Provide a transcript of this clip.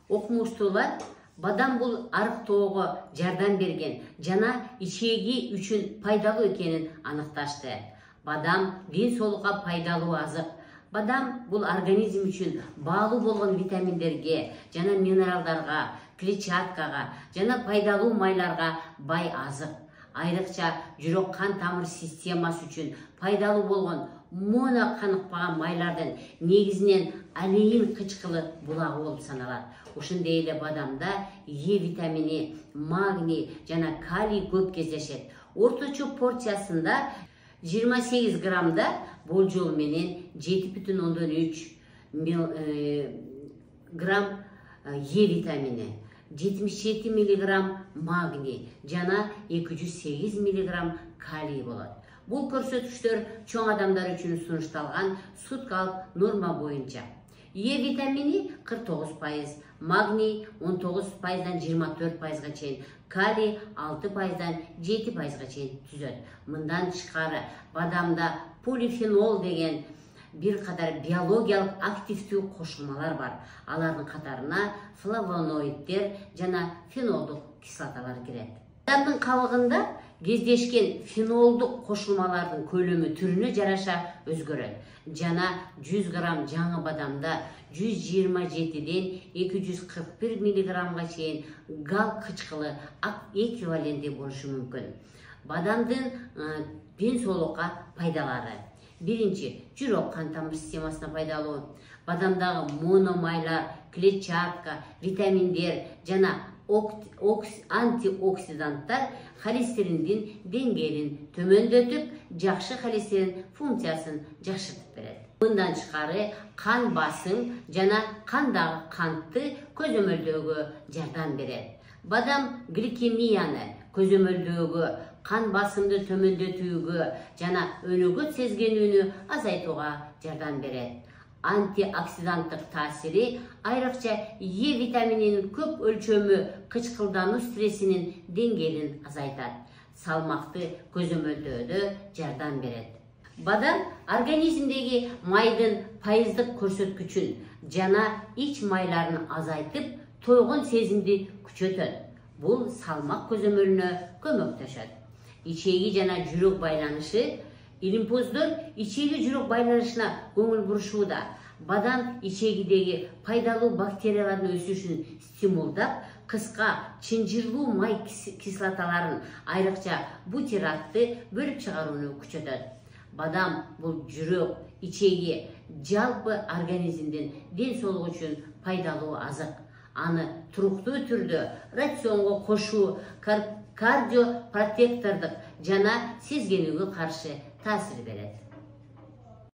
Окумуштуулар бадам бул арыктоого жардам берген жана ичеги үчүн пайдалуу экенин аныкташты. Бадам ден соолукка пайдалуу азык. Бадам бул организм үчүн баалуу болгон витаминдерге жана минералдарга, клетчаткага жана пайдалуу майларга бай азык. Айрыкча жүрөк кан тамыр системасы үчүн пайдалуу болгон моно каныкпаган майлардын негизинен алеин кычкылы булагы болуп саналат. Ошондой эле бадамда Е витамини, магний жана калий көп кездешет. Орточо порциясында 28 граммда болжол менен 7,3 грамм Е витамини, 77 мг магний жана 208 мг калий болот. Бул көрсөтүчтөр чоң адамдар үчүн сунушталган суткалык норма боюнча. Е витамини 49%, магний 19%дан 24%га чейин, калий 6%дан 7%га чейин түзөт. Мындан тышкары бадамда полифенол деген бир катар биологиялык активдүү кошулмалар бар. Алардын катарына флавоноиддер жана фенолдук кислоталар кирет. Бадамдын кабыгында кездешкен фенолдук кошулмалардын көлөмү түрүнө жараша өзгөрөт. Жана 100 грамм жаңы бадамда 127ден 241 мг чейин гал кычкылы эквиваленти болушу мүмкүн. Бадамдын ден соолукка пайдалары. Биринчи, жүрөк кан тамыр системасына пайдалуу. Бадамдагы мономайлар, клетчатка, витаминдер жана антиоксиданттар холестериндин деңгээлин төмөндөтүп, жакшы холестерин функциясын жакшыртып берет. Мындан тышкары кан басым жана кандагы кантты көзөмөлдөөгө жардам берет. Бадам гликемияны көзөмөлдөөгө, кан басымды төмөндөтүүгө жана өнөгөт сезгенүүнү азайтууга жардам берет. Антиоксиданттык таасири айрыкча Е витамининин көп өлчөмү кычкылдануу стрессинин деңгээлин азайтат. Салмакты көзөмөлдөөдө жардам берет. Бадам организмдеги майдын пайыздык көрсөткүчүн жана ич майларын азайтып, тойгон сезимди күчөтөт. Бул салмак көзөмөлүнө көмөктөшөт. Ичеги жана жүрөк байланышы. Илимпоздор ичеги жүрөк байланышына көңүл бурушууда. Бадам ичегидеги пайдалуу бактериялардын өсүшүн стимулдап, кыска чынжырлуу май кислоталарын, айрыкча бутиратты бөлүп чыгарууну күчөтөт. Бадам бул жүрөк, ичеги, жалпы организмдин ден соолугу үчүн пайдалуу азык. Аны туруктуу түрдө рационго кошуу кардиопротектордук жана сезгенүүгө каршы таасир берет.